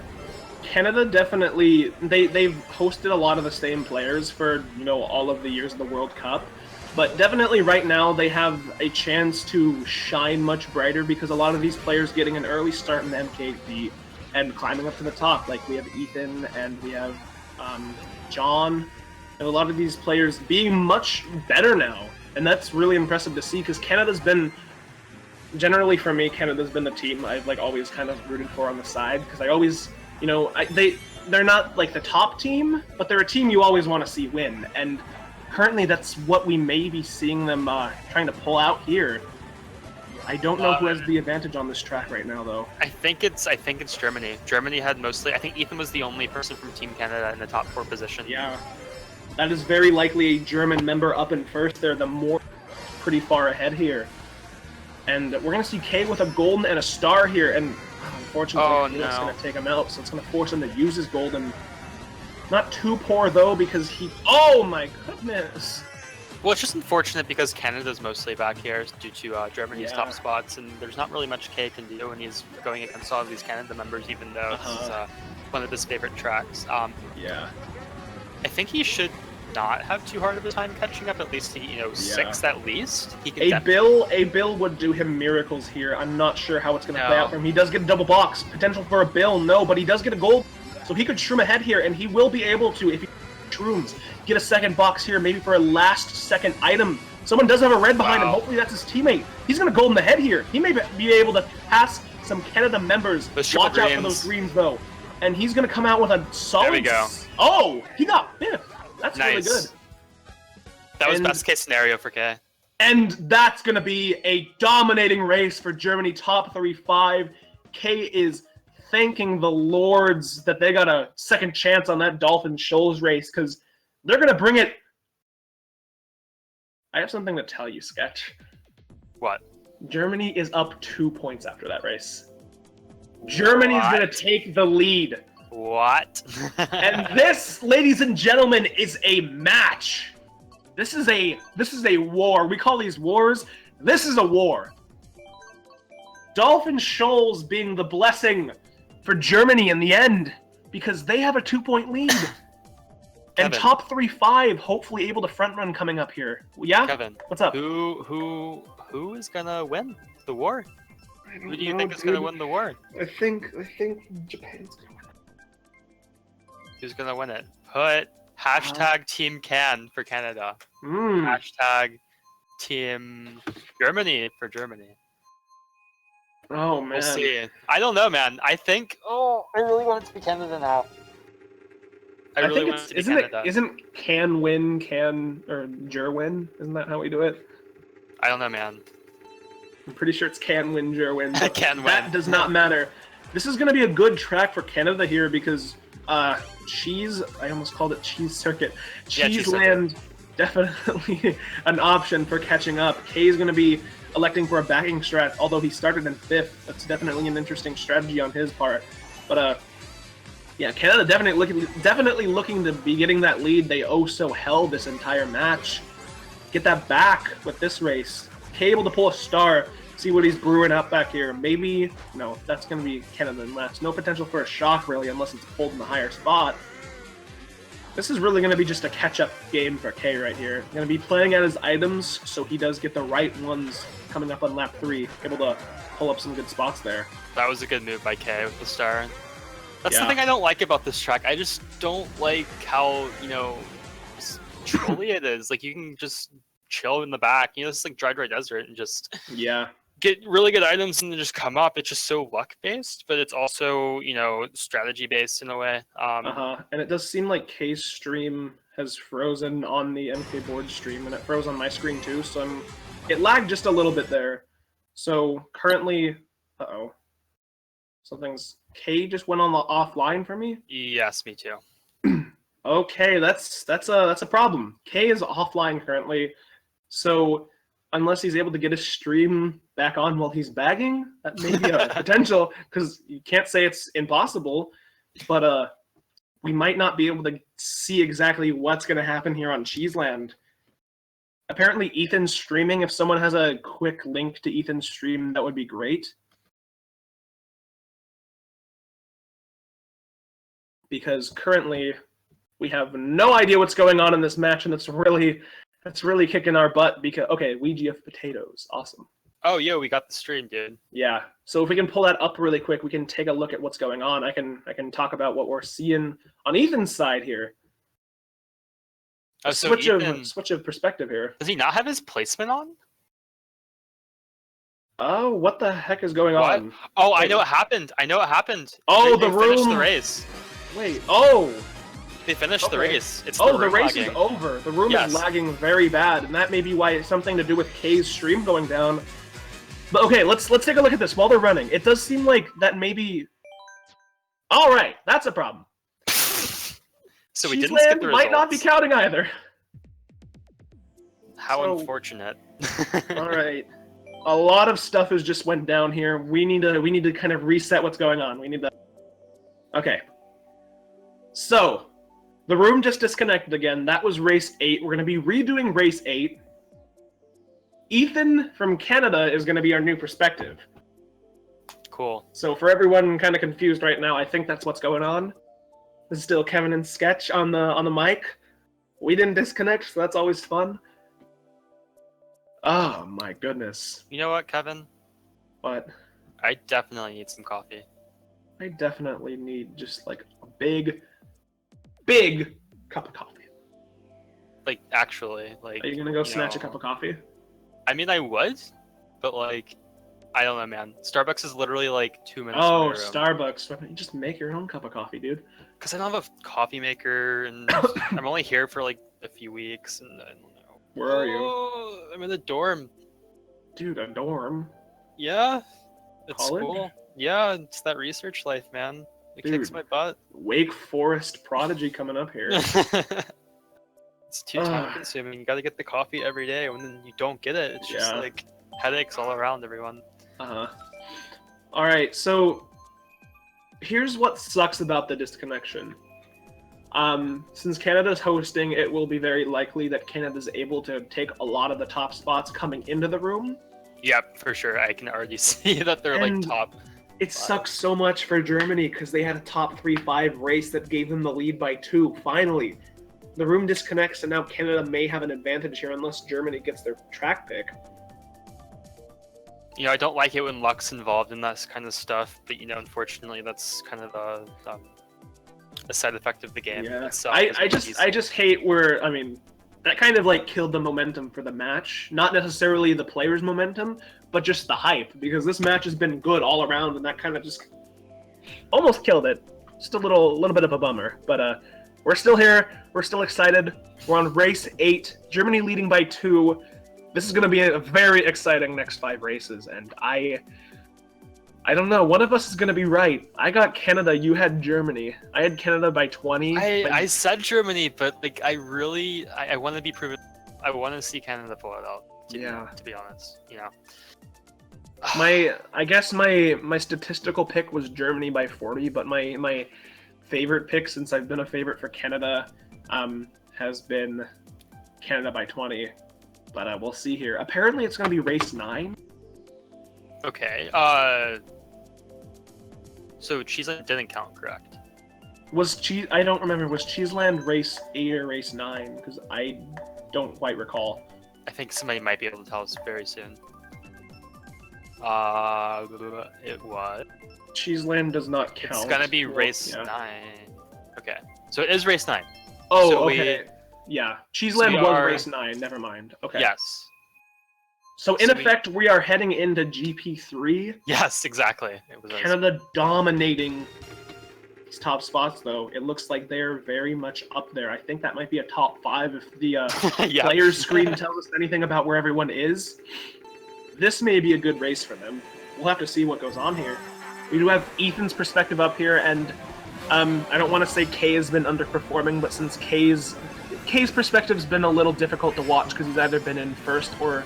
Canada definitely they've hosted a lot of the same players for all of the years of the World Cup, but definitely right now they have a chance to shine much brighter because a lot of these players getting an early start in the MK8 and climbing up to the top. Like we have Ethan and we have John, and a lot of these players being much better now, and that's really impressive to see because Canada's been, generally for me, Canada's been the team I've always kind of rooted for on the side, because I always, they're not like the top team, but they're a team you always want to see win, and currently that's what we may be seeing them trying to pull out here. I don't know who has the advantage on this track right now, though. I think it's Germany. Germany had mostly. I think Ethan was the only person from Team Canada in the top 4 position. Yeah, that is very likely a German member up in first. They're the more pretty far ahead here, and we're gonna see Kay with a golden and a star here, and unfortunately, it's gonna take him out. So it's gonna force him to use his golden. Not too poor though, because he. Oh my goodness. Well, it's just unfortunate because Canada's mostly back here due to Germany's top spots, and there's not really much Kay can do when he's going against all of these Canada members, even though this is one of his favorite tracks. Yeah. I think he should not have too hard of a time catching up, at least to, 6th at least. He can a Bill would do him miracles here. I'm not sure how it's going to play out for him. He does get a double box. Potential for a Bill, no, but he does get a gold. So he could shroom ahead here, and he will be able to, if he shrooms, get a second box here, maybe for a last-second item. Someone does have a red behind him. Hopefully that's his teammate. He's going to golden the head here. He may be able to pass some Canada members. Watch out for those greens, though. And he's going to come out with a solid... There we go. Oh, he got 5th. That's really good. That was best case scenario for Kay. And that's going to be a dominating race for Germany, top 3-5. Kay is thanking the lords that they got a second chance on that Dolphin Shoals race, because they're going to bring it. I have something to tell you, Sketch. What? Germany is up 2 points after that race. Germany's going to take the lead. What? And this, ladies and gentlemen, is a match. This is a war. We call these wars. This is a war. Dolphin Shoals being the blessing for Germany in the end, because they have a 2-point lead. And top 3-5 hopefully able to front run coming up here. Yeah? Kevin, what's up? Who is gonna win the war? Who do you think is gonna win the war? I think Japan's gonna win it. Who's gonna win it? Put hashtag Team Can for Canada. Hashtag Team Germany for Germany. Oh man. We'll see. I don't know, man. I think. Oh, I really want it to be Canada now. I really want it to be Canada. Isn't can win, can, or jur win? Isn't that how we do it? I don't know, man. I'm pretty sure it's can win, jur win. Can win. That does not matter. This is going to be a good track for Canada here because Cheese, I almost called it Cheese Circuit. Cheese Land, definitely an option for catching up. Kay is going to be electing for a backing strat, although he started in 5th. That's definitely an interesting strategy on his part. But yeah, Canada definitely looking to be getting that lead they oh so held this entire match. Get that back with this race. Kay able to pull a star, see what he's brewing up back here. Maybe, no, that's going to be Canada in last. No potential for a shock, really, unless it's pulled in the higher spot. This is really going to be just a catch-up game for K right here. Going to be playing at his items, so he does get the right ones coming up on lap 3. Able to pull up some good spots there. That was a good move by K with the star. That's Yeah. the thing I don't like about this track. I just don't like how, you know, trolly it is. Like, you can just chill in the back. You know, it's like Dry Desert and just Yeah. get really good items and then just come up. It's just so luck-based, but it's also, you know, strategy-based in a way. And it does seem like K's stream has frozen on the MK board stream, and it froze on my screen too, so it lagged just a little bit there. So currently, K just went on the offline for me. Yes, me too. Okay, that's a problem. K is offline currently, so unless he's able to get his stream back on while he's bagging, that may be a potential, because you can't say it's impossible, but we might not be able to see exactly what's going to happen here on Cheeseland. Apparently Ethan's streaming. If someone has a quick link to Ethan's stream, that would be great. Because currently we have no idea what's going on in this match, and it's really kicking our butt because, okay, WGF potatoes. Awesome. Oh, yeah, we got the stream, dude. Yeah. So if we can pull that up really quick, we can take a look at what's going on. I can talk about what we're seeing on Ethan's side here. Oh, so switch of perspective here. Does he not have his placement on? Oh, what the heck is going on? Oh, I know what happened. Oh, they the finished room. the race. Wait. Oh. They finished the race. It's the room race lagging. is over. The room is lagging very bad, and that may be why it's something to do with K's stream going down. But okay, let's take a look at this while they're running. It does seem like that maybe. All right, that's a problem. So we didn't skip the results. Might not be counting either. How unfortunate. All right, a lot of stuff has just went down here. We need to kind of reset what's going on. We need to. Okay. So, the room just disconnected again. That was race 8. We're going to be redoing race 8. Ethan from Canada is going to be our new perspective. Cool. So for everyone kind of confused right now, I think that's what's going on. This is still Kevin and Sketch on the mic. We didn't disconnect, so that's always fun. Oh my goodness. You know what, Kevin? What? I definitely need some coffee. I definitely need just like a big cup of coffee. Like, actually, like... Are you gonna go snatch a cup of coffee? I mean, I would, but like, I don't know, man. Starbucks is literally like 2 minutes Oh, from my room. Starbucks. Why don't you just make your own cup of coffee, dude? Because I don't have a coffee maker, and I'm only here for like a few weeks, and I don't know. Where are you? I'm in a dorm. Dude, a dorm? Yeah. It's College? cool. Yeah, it's that research life, man. It kicks my butt. Wake Forest prodigy coming up here. It's too time consuming. You gotta get the coffee every day, and then you don't get it. It's just like headaches all around everyone. Alright, so here's what sucks about the disconnection. Since Canada's hosting, it will be very likely that Canada's able to take a lot of the top spots coming into the room. Yep, for sure. I can already see that they're like top. It sucks so much for Germany because they had a top 3-5 race that gave them the lead by 2. Finally, the room disconnects, and now Canada may have an advantage here unless Germany gets their track pick. You know, I don't like it when luck's involved in that kind of stuff, but you know, unfortunately, that's kind of a side effect of the game. Yeah, itself. I just hate where, I mean, that kind of like killed the momentum for the match. Not necessarily the players' momentum, but just the hype, because this match has been good all around, and that kind of just almost killed it. Just a little bit of a bummer, but we're still here. We're still excited. We're on race 8. Germany leading by 2. This is going to be a very exciting next 5 races, and I don't know. One of us is going to be right. I got Canada. You had Germany. I had Canada by 20. I said Germany, but like I want to be proven. I want to see Canada pull it out. To be honest, you know. I guess my statistical pick was Germany by 40, but my favorite pick, since I've been a favorite for Canada, has been Canada by 20. But we'll see here. Apparently, it's going to be race 9. Okay. So Cheeseland didn't count, correct? Was Cheese? I don't remember. Was Cheeseland race 8 or race 9? Because I don't quite recall. I think somebody might be able to tell us very soon. It was. Cheeseland does not count. It's gonna be race 9. Okay, so it is race 9. Oh, so okay. Yeah, Cheeseland was race 9. Never mind. Okay. Yes. So in effect, we are heading into GP3. Yes, exactly. It was Canada dominating these top spots, though. It looks like they're very much up there. I think that might be a top 5 if the players screen tells us anything about where everyone is. This may be a good race for them. We'll have to see what goes on here. We do have Ethan's perspective up here, and I don't want to say Kay has been underperforming, but since Kay's perspective's been a little difficult to watch because he's either been in first or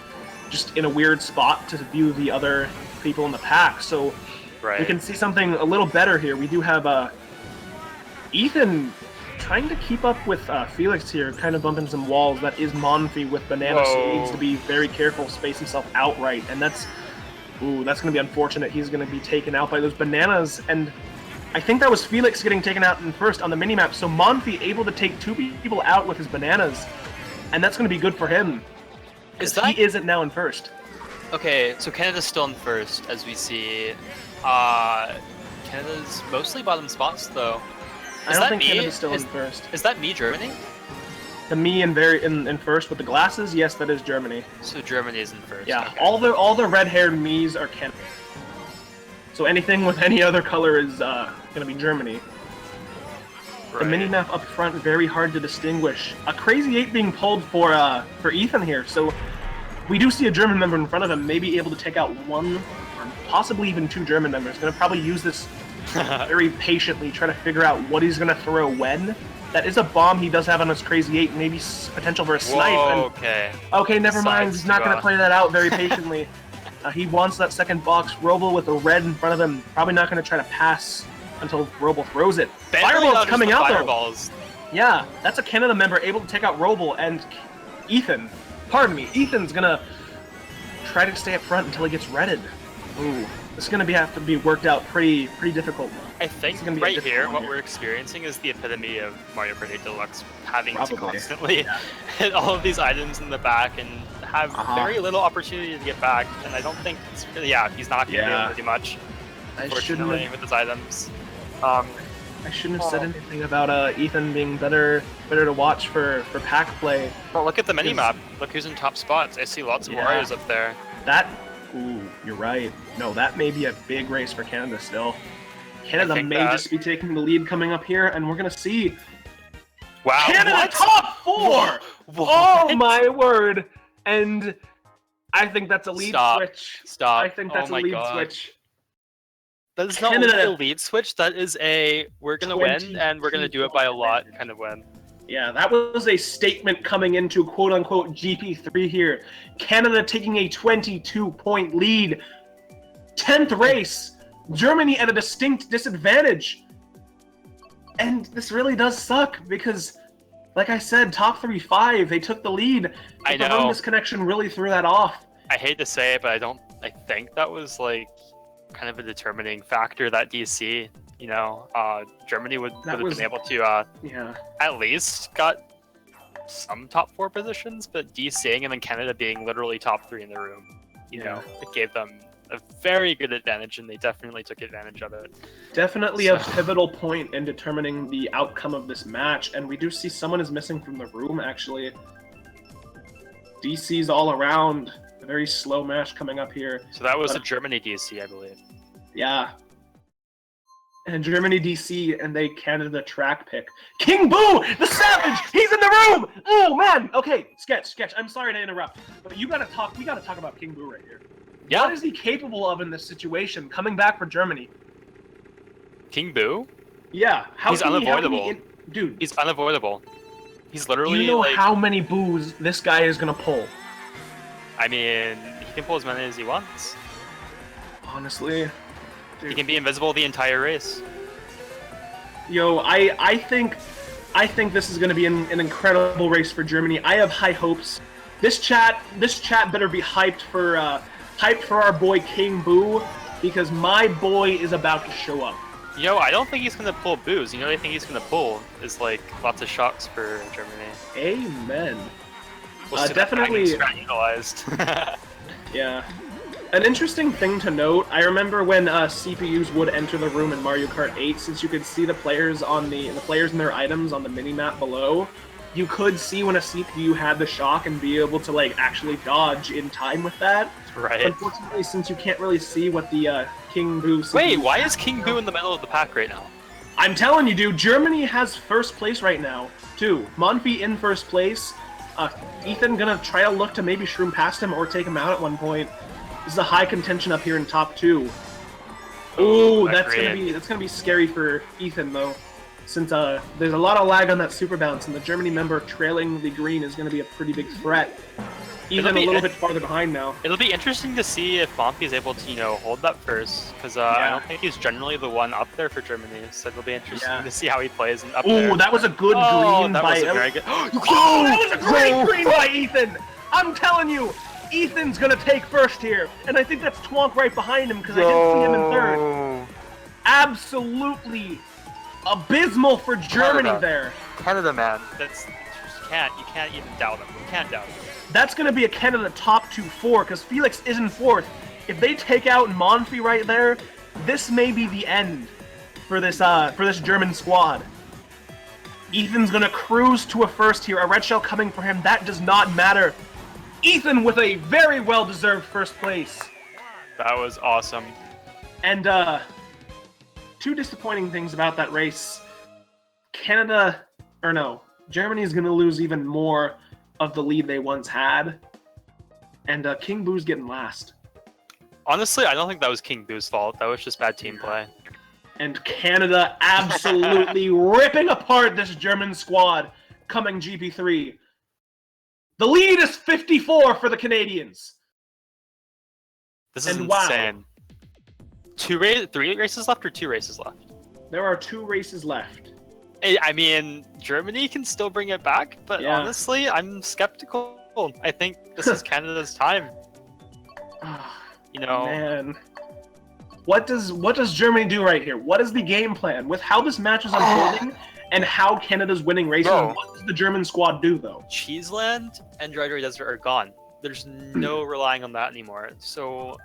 just in a weird spot to view the other people in the pack. So we can see something a little better here. We do have Ethan trying to keep up with Felix here, kind of bumping some walls. That is Monfy with Banana, so he needs to be very careful, space himself outright, and that's going to be unfortunate. He's going to be taken out by those bananas, and I think that was Felix getting taken out in first on the minimap, so Monfy able to take 2 people out with his bananas, and that's going to be good for him. He isn't now in first. Okay, so Canada's still in first, as we see. Canada's mostly bottom spots, though. I don't think Canada's still in first. Is that me, Germany? The me in first with the glasses? Yes, that is Germany. So Germany is in first. Yeah, okay. all the red-haired me's are Canada. So anything with any other color is gonna be Germany. Right. The minimap up front, very hard to distinguish. A Crazy 8 being pulled for Ethan here, so we do see a German member in front of him, maybe able to take out 1 or possibly even 2 German members. Gonna probably use this very patiently, try to figure out what he's gonna throw when. That is a bomb he does have on his Crazy 8, maybe potential for a snipe. Whoa, okay, never mind. He's not gonna play that out very patiently. He wants that second box. Roble with a red in front of him, probably not gonna try to pass until Roble throws it. Fireball's coming out though. Yeah, that's a Canada member able to take out Roble, and Ethan's gonna try to stay up front until he gets redded. Ooh, this is gonna have to be worked out pretty difficult. I think right here, what we're experiencing is the epitome of Mario Kart 8 Deluxe, having to constantly hit all of these items in the back and have very little opportunity to get back. And I don't think it's really, he's not going to be able to do much, unfortunately, with his items. I shouldn't have said anything about Ethan being better to watch for pack play. Well, look at the minimap. Look who's in top spots. I see lots of Marios up there. Ooh, you're right. No, that may be a big race for Canada still. Canada may just be taking the lead coming up here, and we're going to see Canada top 4! Oh my word! And I think that's a lead switch. Stop. I think that's a lead switch. That is not a lead switch, that is a we're going to win, and we're going to do it by a lot kind of win. Yeah, that was a statement coming into quote-unquote GP3 here. Canada taking a 22-point lead. 10th race. Germany at a distinct disadvantage. And this really does suck because, like I said, top 3-5, they took the lead. I know. The room disconnection really threw that off. I hate to say it, but I think that was like kind of a determining factor, that DC. You know, Germany would have been able to at least got some top 4 positions, but DCing and then Canada being literally top 3 in the room, you know, it gave them a very good advantage, and they definitely took advantage of it. Definitely a pivotal point in determining the outcome of this match, and we do see someone is missing from the room, actually. DC's all around. A very slow match coming up here. So that was a Germany DC, I believe. Yeah. And Germany DC, and they Canada track pick. King Boo, the Savage, he's in the room! Oh man! Okay, Sketch, I'm sorry to interrupt, but we gotta talk about King Boo right here. Yeah. What is he capable of in this situation, coming back for Germany? King Boo? Yeah. He's unavoidable. Dude. He's unavoidable. He's literally, do you know how many boos this guy is gonna pull? I mean, he can pull as many as he wants. Honestly. Dude. He can be invisible the entire race. Yo, I think this is gonna be an incredible race for Germany. I have high hopes. This chat better be hyped for our boy King Boo, because my boy is about to show up. You know, I don't think he's gonna pull booze. You know what I think he's gonna pull is like lots of shocks for Germany. Amen. We'll see Definitely. that utilized. Yeah. An interesting thing to note, I remember when CPUs would enter the room in Mario Kart 8, since you could see the players on the players and their items on the mini-map below, you could see when a CPU had the shock and be able to like actually dodge in time with that. Right. Unfortunately, since you can't really see what the King Boo CPU Wait, why is King Boo in the middle of the pack right now? I'm telling you, dude, Germany has first place right now, too. Monfy in first place. Ethan gonna try to look to maybe shroom past him or take him out at one point. This is a high contention up here in top 2. Ooh, that's gonna be scary for Ethan though, since there's a lot of lag on that super bounce, and the Germany member trailing the green is gonna be a pretty big threat. Ethan a little bit farther behind now. It'll be interesting to see if Monfy is able to, you know, hold that first, because I don't think he's generally the one up there for Germany. So it'll be interesting to see how he plays up there. Ooh, that was a good green that by. Was a very good... Oh, that was a great green by Ethan. I'm telling you. Ethan's gonna take first here, and I think that's Twonk right behind him because I didn't see him in third. Absolutely abysmal for Germany there. Canada, man. You can't even doubt him. You can't doubt him. That's gonna be a Canada top 2-4 because Felix is in fourth. If they take out Monfy right there, this may be the end for this German squad. Ethan's gonna cruise to a first here. A red shell coming for him. That does not matter. Ethan with a very well-deserved first place. That was awesome. And two disappointing things about that race. Germany is going to lose even more of the lead they once had. And King Boo's getting last. Honestly, I don't think that was King Boo's fault. That was just bad team play. And Canada absolutely ripping apart this German squad coming GP3. The lead is 54 for the Canadians. This is insane. Wow. 3 races left or 2 races left? There are 2 races left. I mean, Germany can still bring it back, but honestly, I'm skeptical. I think this is Canada's time. You know, man. What does Germany do right here? What is the game plan with how this match is unfolding? And how Canada's winning races. What does the German squad do, though? Cheeseland and Dry Desert are gone. There's no relying on that anymore. So,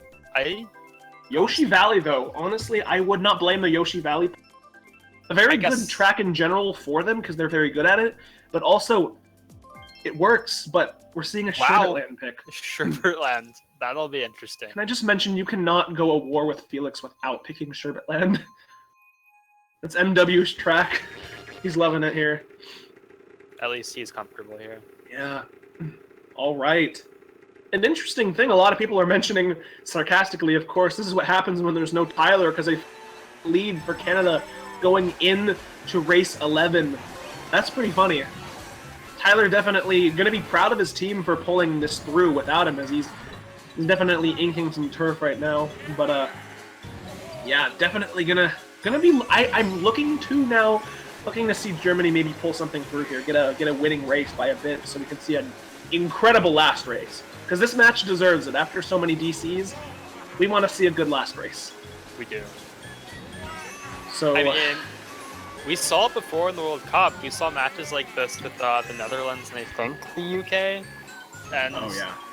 Yoshi Valley, though. Honestly, I would not blame the Yoshi Valley. A very good track in general for them, because they're very good at it. But also, it works, but we're seeing a Sherbetland pick. Sherbetland. That'll be interesting. Can I just mention, you cannot go a war with Felix without picking Sherbetland. That's MW's track. He's loving it here. At least he's comfortable here. Yeah. All right. An interesting thing a lot of people are mentioning, sarcastically, of course, this is what happens when there's no Tyler, because they lead for Canada going in to race 11. That's pretty funny. Tyler definitely going to be proud of his team for pulling this through without him, as he's definitely inking some turf right now. But, yeah, definitely gonna be... I'm looking to see Germany maybe pull something through here, get a winning race by a bit, so we can see an incredible last race. Because this match deserves it. After so many DCs, we want to see a good last race. We do. So I mean, we saw it before in the World Cup. We saw matches like this with the Netherlands and I think the UK. And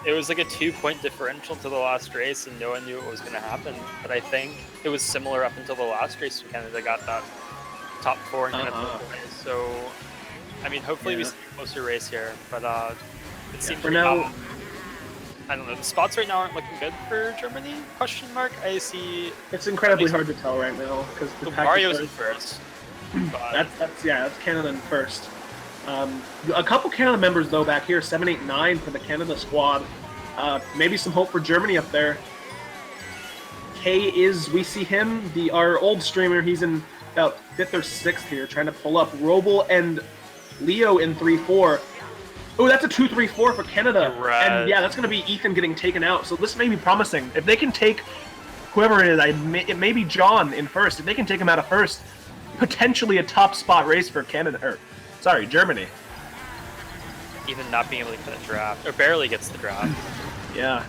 it was like a 2-point differential to the last race, and no one knew what was going to happen. But I think it was similar up until the last race when Canada got that top 4 and kind of so I mean, hopefully we see a closer race here, but it seems for now. I don't know. The spots right now aren't looking good for Germany? Question mark. I see. It's incredibly hard to tell right now because Mario's in first. That's Canada in first. A couple Canada members though back here, 789 for the Canada squad. Maybe some hope for Germany up there. We see him, our old streamer. He's in about 5th or 6th here, trying to pull up Roble and Leo in 3-4. Oh, that's a 2-3-4 for Canada. Right. And yeah, that's going to be Ethan getting taken out. So this may be promising. If they can take whoever it is, it may be John in first. If they can take him out of first, potentially a top spot race for Germany. Even not being able to get a draft, or barely gets the draft. Yeah.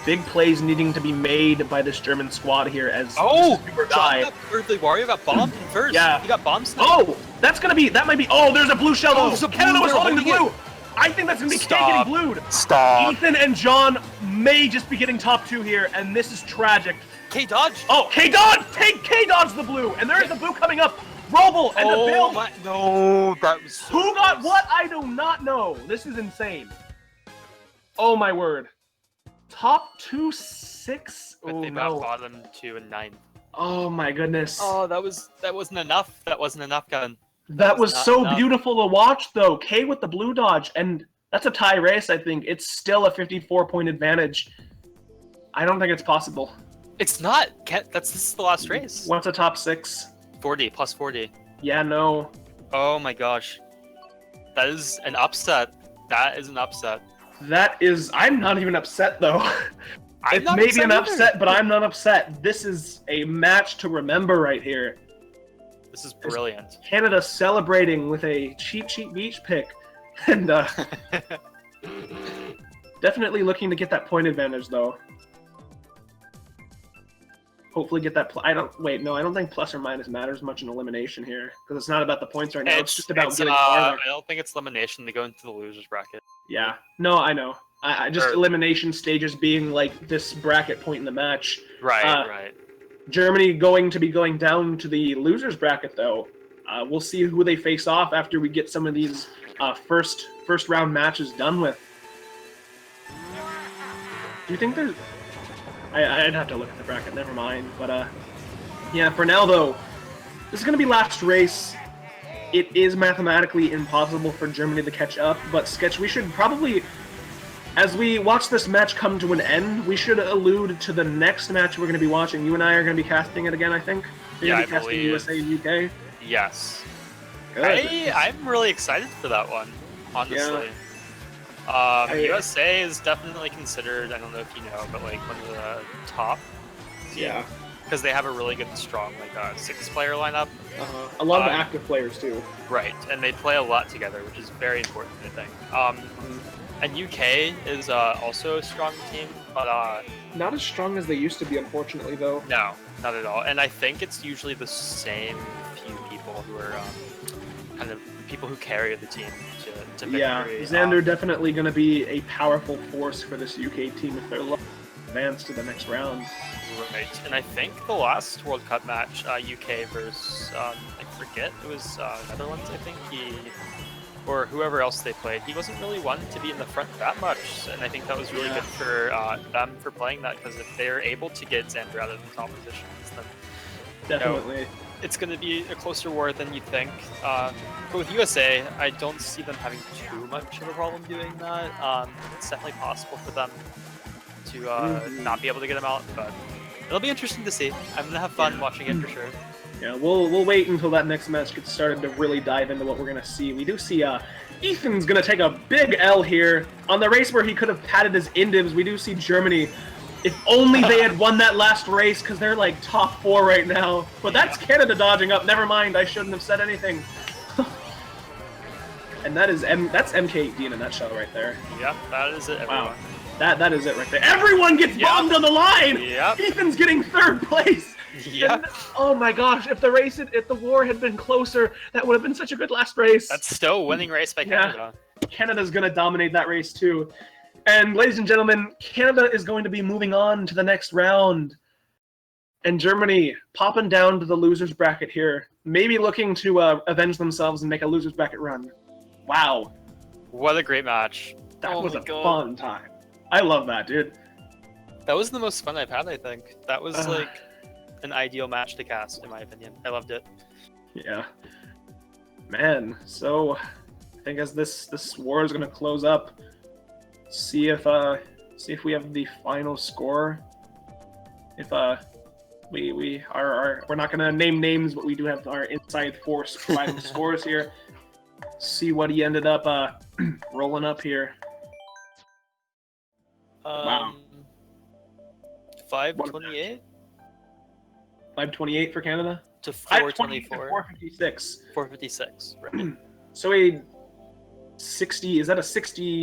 Big plays needing to be made by this German squad here as Oh, Super John Guy. or the Wario got bombed in first. Yeah. He got bomb sniped. Oh, that might be. Oh, there's a blue shell. Oh, Oh, there's a blue, Canada was they're holding the holding blue. I think that's gonna be Kate Stop. getting blued. Stop. Ethan and John may just be getting top 2 here, and this is tragic. K dodge. Oh, K dodge! Take K dodge the blue, and there is the blue coming up. Roble and the build. No, that was so Who got close. what? I do not know. This is insane. Oh my word. Top 2, 6. But Oh they got no. bottom 2 and 9. Oh my goodness. Oh, that wasn't enough. That wasn't enough, Kevin. That was not so enough. beautiful to watch, though. K with the blue dodge, and that's a tie race, I think. It's still a 54-point advantage. I don't think it's possible. It's not. This is the last race. What's a top 6? 40 plus 40. Yeah, no. Oh my gosh. That is an upset. That is an upset. That is... I'm not even upset, though. It's maybe an upset, but I'm not upset. This is a match to remember right here. This is brilliant. Canada celebrating with a cheap beach pick. And definitely looking to get that point advantage, though. Hopefully get that... I don't think plus or minus matters much in elimination here. Because it's not about the points right now. It's just about getting farther. I don't think it's elimination to go into the losers bracket. Yeah. No, I know. I just elimination stages being like this bracket point in the match. Right, right. Germany going to be going down to the losers bracket, though. We'll see who they face off after we get some of these first round matches done with. Do you think there's... I'd have to look at the bracket, never mind. But yeah, for now, though, this is going to be last race. It is mathematically impossible for Germany to catch up, but Sketch, we should probably... As we watch this match come to an end, we should allude to the next match we're going to be watching. You and I are going to be casting it again, I think? Yeah, I casting believe. USA and UK? Yes. Good. I'm really excited for that one, honestly. USA is definitely considered, I don't know if you know, but like one of the top teams. Yeah. Because they have a really good, strong, like 6-player lineup. A lot of active players, too. Right, and they play a lot together, which is very important, I think. And UK is also a strong team, but... Not as strong as they used to be, unfortunately, though. No, not at all. And I think it's usually the same few people who are kind of people who carry the team to victory. Yeah, Xander definitely going to be a powerful force for this UK team if they're looking to advance to the next round. Right, and I think the last World Cup match, UK versus, I forget, it was Netherlands, I think, or whoever else they played, he wasn't really one to be in the front that much, and I think that was really good for them for playing that, because if they're able to get Xander out of the top positions, then definitely it's going to be a closer war than you'd think. But with USA, I don't see them having too much of a problem doing that. It's definitely possible for them to not be able to get him out, but it'll be interesting to see. I'm going to have fun watching it for sure. Yeah, we'll wait until that next match gets started to really dive into what we're going to see. We do see Ethan's going to take a big L here. On the race where he could have padded his indivs, we do see Germany. If only they had won that last race, because they're like top 4 right now. But that's Canada dodging up. Never mind, I shouldn't have said anything. And that's MK8 in a nutshell right there. Yep, that is it, everyone. Wow. That is it right there. Everyone gets bombed on the line! Yep. Ethan's getting 3rd place! Yep. And, oh my gosh, if the war had been closer, that would have been such a good last race. That's still a winning race by Canada. Canada's going to dominate that race too. And ladies and gentlemen, Canada is going to be moving on to the next round. And Germany popping down to the losers bracket here. Maybe looking to avenge themselves and make a losers bracket run. Wow. What a great match. That was a fun time. I love that, dude. That was the most fun I've had, I think. That was like an ideal match to cast, in my opinion. I loved it. Yeah. Man, so I think as this war is going to close up, see if we have the final score. If we're not going to name names, but we do have our inside force providing scores here. See what he ended up rolling up here. Wow. 528? 528 for Canada? To 424. 456. 456, right. So a 60, is that a 60